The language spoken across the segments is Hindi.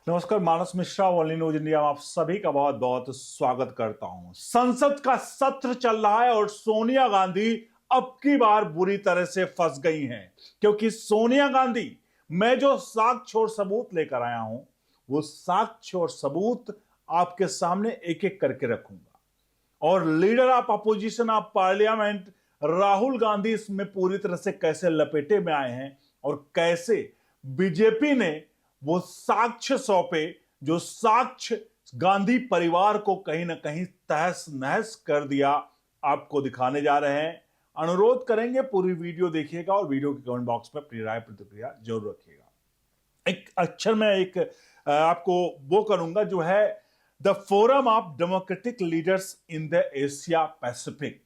नमस्कार, मानस मिश्रा, ओनली न्यूज इंडिया में आप सभी का बहुत बहुत स्वागत करता हूं। संसद का सत्र चल रहा है और सोनिया गांधी अब की बार बुरी तरह से फंस गई हैं, क्योंकि सोनिया गांधी, मैं जो साक्ष्य और सबूत लेकर आया हूं वो साक्ष्य और सबूत आपके सामने एक एक करके रखूंगा। और leader of opposition of parliament Rahul Gandhi इसमें पूरी तरह से कैसे लपेटे में आए हैं और कैसे बीजेपी ने वो साक्ष्य सौंपे जो साक्ष्य गांधी परिवार को कहीं ना कहीं तहस नहस कर दिया, आपको दिखाने जा रहे हैं। अनुरोध करेंगे पूरी वीडियो देखिएगा और वीडियो के कमेंट बॉक्स में अपनी राय प्रतिक्रिया जरूर रखिएगा। एक अक्षर में एक आपको वो करूंगा जो है the forum of democratic leaders in the Asia Pacific.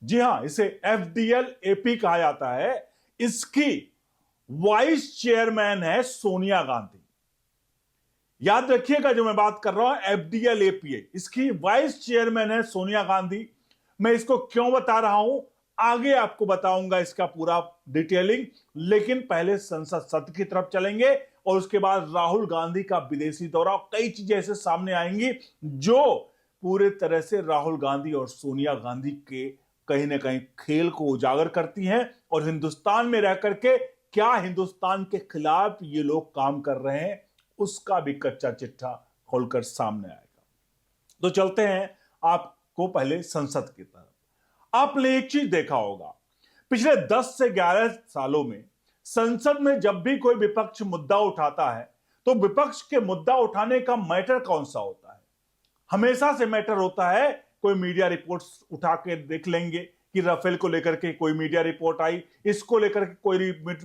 जी हां, इसे FDL-AP कहा जाता है। इसकी वाइस चेयरमैन है सोनिया गांधी। याद रखिएगा जो मैं बात कर रहा हूं FDL-APA, इसकी वाइस चेयरमैन है सोनिया गांधी। मैं इसको क्यों बता रहा हूं आगे आपको बताऊंगा इसका पूरा डिटेलिंग, लेकिन पहले संसद सत्र की तरफ चलेंगे और उसके बाद राहुल गांधी का विदेशी दौरा, कई चीजें ऐसे सामने आएंगी जो पूरे तरह से राहुल गांधी और सोनिया गांधी के कहीं ना कहीं खेल को उजागर करती हैं और हिंदुस्तान में रह करके क्या हिंदुस्तान के खिलाफ ये लोग काम कर रहे हैं उसका भी कच्चा चिट्ठा खोलकर सामने आएगा। तो चलते हैं आपको पहले संसद की तरफ। आपने एक चीज देखा होगा, पिछले 10 से 11 सालों में संसद में जब भी कोई विपक्ष मुद्दा उठाता है तो विपक्ष के मुद्दा उठाने का मैटर कौन सा होता है? हमेशा से मैटर होता है कोई मीडिया रिपोर्ट्स उठा के देख लेंगे कि राफेल को लेकर के कोई मीडिया रिपोर्ट आई, इसको लेकर के कोई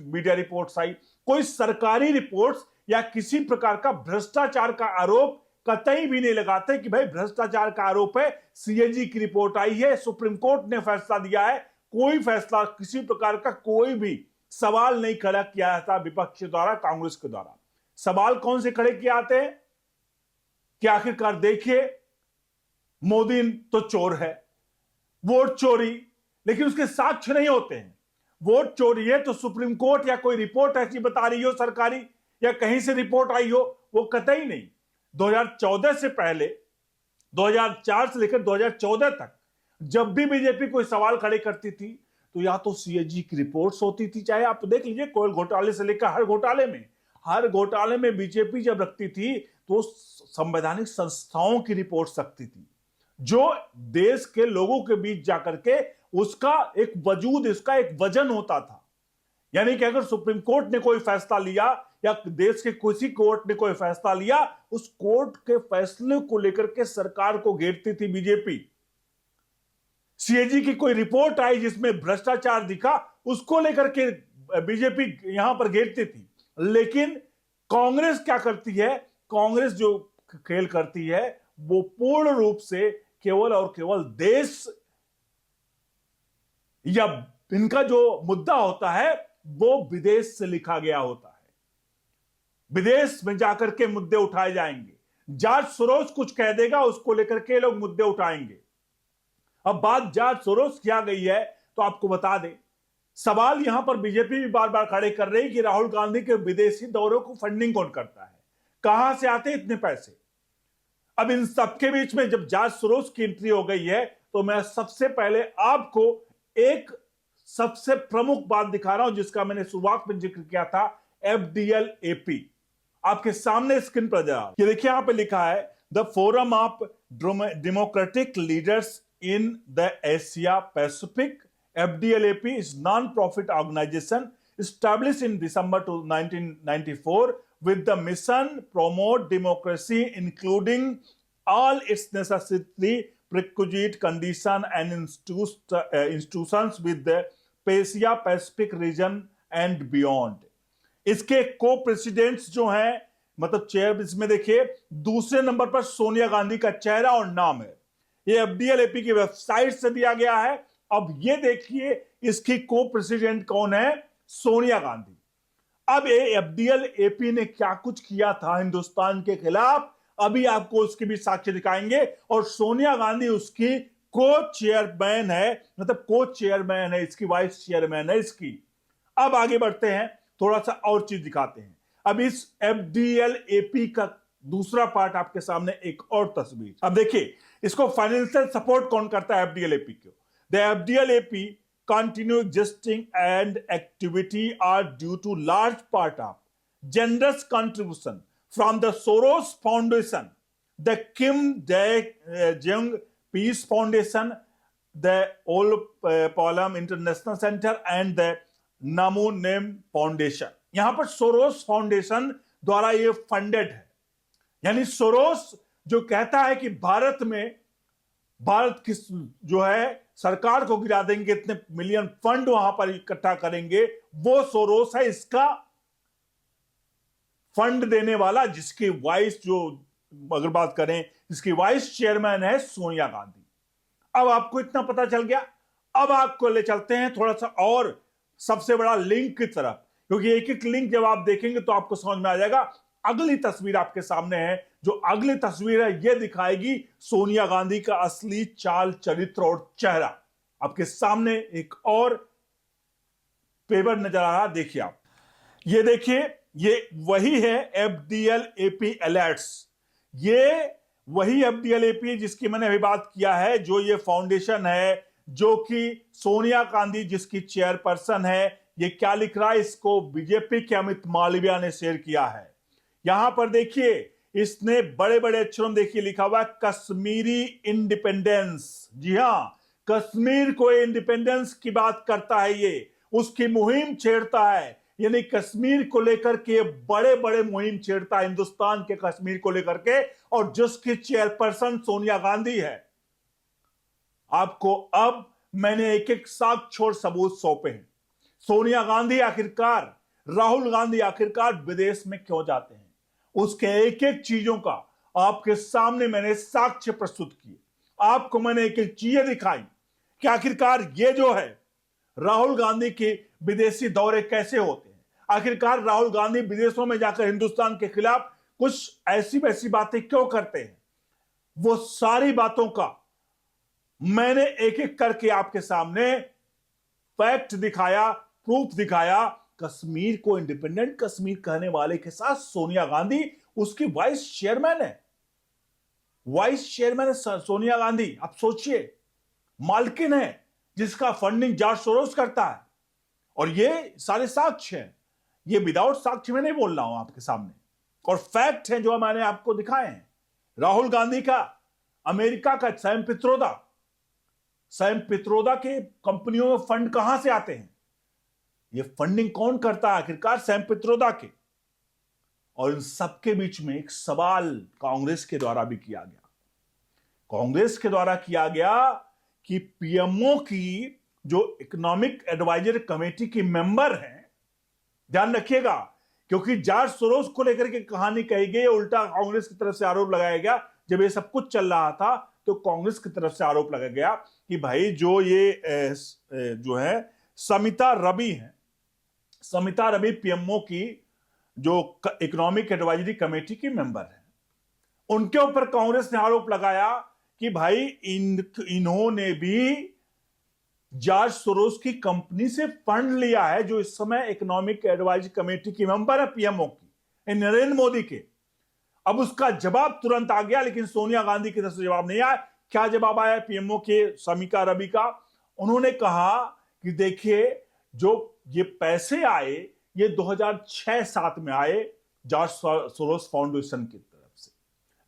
मीडिया रिपोर्ट्स आई, कोई सरकारी रिपोर्ट्स या किसी प्रकार का भ्रष्टाचार का आरोप कतई भी नहीं लगाते कि भाई भ्रष्टाचार का आरोप है, CAG की रिपोर्ट आई है, सुप्रीम कोर्ट ने फैसला दिया है। कोई फैसला, किसी प्रकार का कोई भी सवाल नहीं खड़ा किया जाता विपक्ष द्वारा, कांग्रेस के द्वारा। सवाल कौन से खड़े किए जाते हैं कि आखिरकार देखिए मोदी तो चोर है, वोट चोरी, लेकिन उसके साक्ष्य नहीं होते हैं। वोट चोरी है तो सुप्रीम कोर्ट या कोई रिपोर्ट ऐसी बता रही हो सरकारी या कहीं से रिपोर्ट आई हो, वो कतई नहीं। 2014 से पहले, 2004 से लेकर 2014 तक जब भी बीजेपी कोई सवाल खड़े करती थी तो या तो CAG की रिपोर्ट्स होती थी, चाहे आप देख लीजिए कोयल घोटाले से लेकर हर घोटाले में बीजेपी जब रखती थी तो संवैधानिक संस्थाओं की रिपोर्ट्स रखती थी जो देश के लोगों के बीच जाकर के उसका एक वजूद, इसका एक वजन होता था। यानी कि अगर सुप्रीम कोर्ट ने कोई फैसला लिया या देश के किसी कोर्ट ने कोई फैसला लिया, उस कोर्ट के फैसले को लेकर के सरकार को घेरती थी बीजेपी। CAG की कोई रिपोर्ट आई जिसमें भ्रष्टाचार दिखा, उसको लेकर के बीजेपी यहां पर घेरती थी। लेकिन कांग्रेस क्या करती है? कांग्रेस जो खेल करती है वो पूर्ण रूप से केवल और केवल देश या इनका जो मुद्दा होता है वो विदेश से लिखा गया होता है। विदेश में जाकर के मुद्दे उठाए जाएंगे, जॉर्ज सोरोस कुछ कह देगा उसको लेकर के लोग मुद्दे उठाएंगे। अब बात जॉर्ज सोरोस की आ गई है तो आपको बता दें, सवाल यहां पर बीजेपी भी बार बार खड़े कर रही है कि राहुल गांधी के विदेशी दौरों को फंडिंग कौन करता है, कहां से आते इतने पैसे। अब इन सबके बीच में जब जॉर्ज सोरोस की एंट्री हो गई है तो मैं सबसे पहले आपको एक सबसे प्रमुख बात दिखा रहा हूं जिसका मैंने शुरुआत में जिक्र किया था, FDL-AP। आपके सामने स्क्रीन पर जा, ये देखिए यहां पे लिखा है the forum of democratic leaders in the Asia Pacific. FDL-AP is non-profit organization established in December 1994 with the mission promote democracy, including all its necessary prerequisite condition and institutions with the Asia Pacific region and beyond। इसके को प्रेसिडेंट्स जो हैं, मतलब चेयर, इसमें देखिए दूसरे नंबर पर सोनिया गांधी का चेहरा और नाम है। ये FDL-AP की वेबसाइट से दिया गया है। अब ये देखिए इसकी को प्रेसिडेंट कौन है? सोनिया गांधी। अब ये FDL-AP ने क्या कुछ किया था हिंदुस्तान के खिलाफ, अभी आपको उसके भी साक्ष्य दिखाएंगे। और सोनिया गांधी उसकी को चेयरमैन है, मतलब को चेयरमैन है, इसकी वाइस चेयरमैन है इसकी। अब आगे बढ़ते हैं, थोड़ा सा और चीज दिखाते हैं। अब इस एफडीएलएपी का दूसरा पार्ट आपके सामने, एक और तस्वीर। अब देखिए, इसको फाइनेंशियल सपोर्ट कौन करता है एफडीएलएपी को? The FDLAP continue existing and activity are due to large part of generous contribution from the Soros Foundation, the Kim Dae-jung Peace Foundation, the Ol Polam International Center and the Namo Name Foundation। यहां पर सोरोस फाउंडेशन द्वारा ये फंडेड है, यानी सोरोस जो कहता है कि भारत की जो है सरकार को गिरा देंगे, इतने मिलियन फंड वहां पर इकट्ठा करेंगे, वो सोरोस है इसका फंड देने वाला, जिसकी वाइस जो अगर बात करें, जिसकी वाइस चेयरमैन है सोनिया गांधी। अब आपको इतना पता चल गया। अब आपको ले चलते हैं थोड़ा सा और सबसे बड़ा लिंक की तरफ, क्योंकि एक एक लिंक जब आप देखेंगे तो आपको समझ में आ जाएगा। अगली तस्वीर आपके सामने है, जो अगली तस्वीर है यह दिखाएगी सोनिया गांधी का असली चाल चरित्र और चेहरा। आपके सामने एक और पेपर नजर आ रहा, देखिए आप, ये देखिए, ये वही है एफडीएलएपी अलर्ट्स। ये वही एफडीएलएपी जिसकी मैंने अभी बात किया है, जो ये फाउंडेशन है, जो कि सोनिया गांधी जिसकी चेयरपर्सन है। ये क्या लिख रहा है, इसको बीजेपी के अमित मालविया ने शेयर किया है। यहां पर देखिए, इसने बड़े बड़े अक्षरों में देखिए लिखा हुआ है कश्मीरी इंडिपेंडेंस। जी हां, कश्मीर को इंडिपेंडेंस की बात करता है, ये उसकी मुहिम छेड़ता है, यानी कश्मीर को लेकर के बड़े बड़े मुहिम छेड़ता है, हिंदुस्तान के कश्मीर को लेकर के, और जिसकी चेयरपर्सन सोनिया गांधी है। आपको अब मैंने एक एक साक्ष्य और सबूत सौंपे हैं। सोनिया गांधी आखिरकार, राहुल गांधी आखिरकार विदेश में क्यों जाते हैं, उसके एक एक चीजों का आपके सामने मैंने साक्ष्य प्रस्तुत किए। आपको मैंने एक एक चीजें दिखाई कि आखिरकार ये जो है राहुल गांधी के विदेशी दौरे कैसे होते हैं, आखिरकार राहुल गांधी विदेशों में जाकर हिंदुस्तान के खिलाफ कुछ ऐसी वैसी बातें क्यों करते हैं। वो सारी बातों का मैंने एक एक करके आपके सामने फैक्ट दिखाया, प्रूफ दिखाया। कश्मीर को इंडिपेंडेंट कश्मीर कहने वाले के साथ सोनिया गांधी उसकी वाइस चेयरमैन है, वाइस चेयरमैन है सोनिया गांधी। आप सोचिए, मालकिन है जिसका फंडिंग जॉर्ज सोरोस करता है। और ये सारे साक्ष्य हैं, ये विदाउट साक्ष्य में नहीं बोल रहा हूं आपके सामने, और फैक्ट हैं जो मैंने आपको दिखाए हैं। राहुल गांधी का अमेरिका का सैम पित्रोदा के कंपनियों में फंड कहां से आते हैं, ये फंडिंग कौन करता है, आखिरकार सैम पित्रोदा के। और इन सबके बीच में एक सवाल कांग्रेस के द्वारा भी किया गया, कांग्रेस के द्वारा किया गया कि पीएमओ की जो इकोनॉमिक एडवाइजरी कमेटी की मेंबर हैं, ध्यान रखिएगा, क्योंकि जॉर्ज सोरोस को लेकर के कहानी कही गई, उल्टा कांग्रेस की तरफ से आरोप लगाया गया। जब ये सब कुछ चल रहा था तो कांग्रेस की तरफ से आरोप लगाया गया कि भाई जो ये जो है समिता रवि हैं, समिता रवि पीएमओ की जो इकोनॉमिक एडवाइजरी कमेटी की मेंबर है, उनके ऊपर कांग्रेस ने आरोप लगाया कि भाई इन्होंने भी जॉर्ज सोरोस की कंपनी से फंड लिया है, जो इस समय इकोनॉमिक एडवाइजरी कमेटी की मेंबर है पीएमओ की, नरेंद्र मोदी के। अब उसका जवाब तुरंत आ गया, लेकिन सोनिया गांधी की तरफ से जवाब नहीं आया। क्या जवाब आया पीएमओ के समिता रवि का? उन्होंने कहा कि देखिए, जो ये पैसे आए ये 2006-07 में आए जॉर्ज सोरोस फाउंडेशन की तरफ से,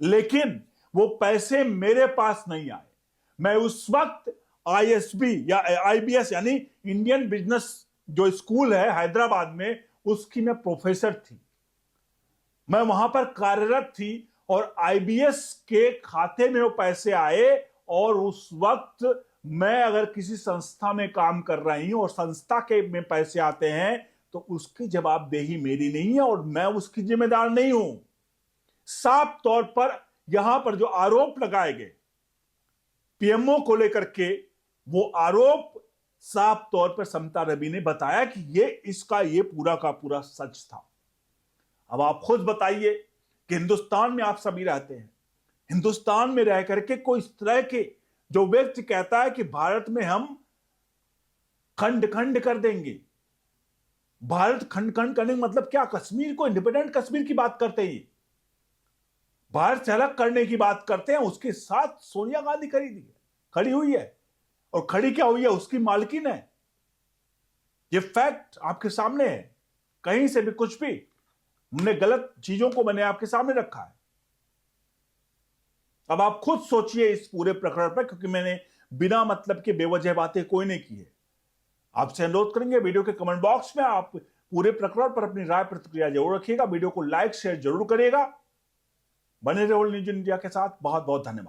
लेकिन वो पैसे मेरे पास नहीं आए। मैं उस वक्त आईएसबी या आईबीएस यानी इंडियन बिजनेस जो स्कूल है हैदराबाद में, उसकी मैं प्रोफेसर थी, मैं वहां पर कार्यरत थी, और आईबीएस के खाते में वो पैसे आए। और उस वक्त मैं अगर किसी संस्था में काम कर रही हूं और संस्था के में पैसे आते हैं तो उसकी जवाबदेही मेरी नहीं है और मैं उसकी जिम्मेदार नहीं हूं। साफ तौर पर यहां पर जो आरोप लगाए गए पीएमओ को लेकर के, वो आरोप साफ तौर पर समिता रवि ने बताया कि ये पूरा का पूरा सच था। अब आप खुद बताइए कि हिंदुस्तान में आप सभी रहते हैं, हिंदुस्तान में रह करके कोई इस तरह के जो व्यक्ति कहता है कि भारत में हम खंड खंड कर देंगे, भारत खंड खंड करने का मतलब क्या? कश्मीर को इंडिपेंडेंट कश्मीर की बात करते ही भारत से अलग करने की बात करते हैं। उसके साथ सोनिया गांधी खड़ी हुई है, और खड़ी क्या हुई है? उसकी मालकिन है। ये फैक्ट आपके सामने है, कहीं से भी कुछ भी हमने गलत चीजों को मैंने आपके सामने रखा है। अब आप खुद सोचिए इस पूरे प्रकरण पर, क्योंकि मैंने बिना मतलब के बेवजह बातें कोई नहीं की है। आपसे अनुरोध करेंगे वीडियो के कमेंट बॉक्स में आप पूरे प्रकरण पर अपनी राय प्रतिक्रिया जरूर रखिएगा। वीडियो को लाइक शेयर जरूर करिएगा। बने रहो न्यूज इंडिया के साथ। बहुत बहुत धन्यवाद।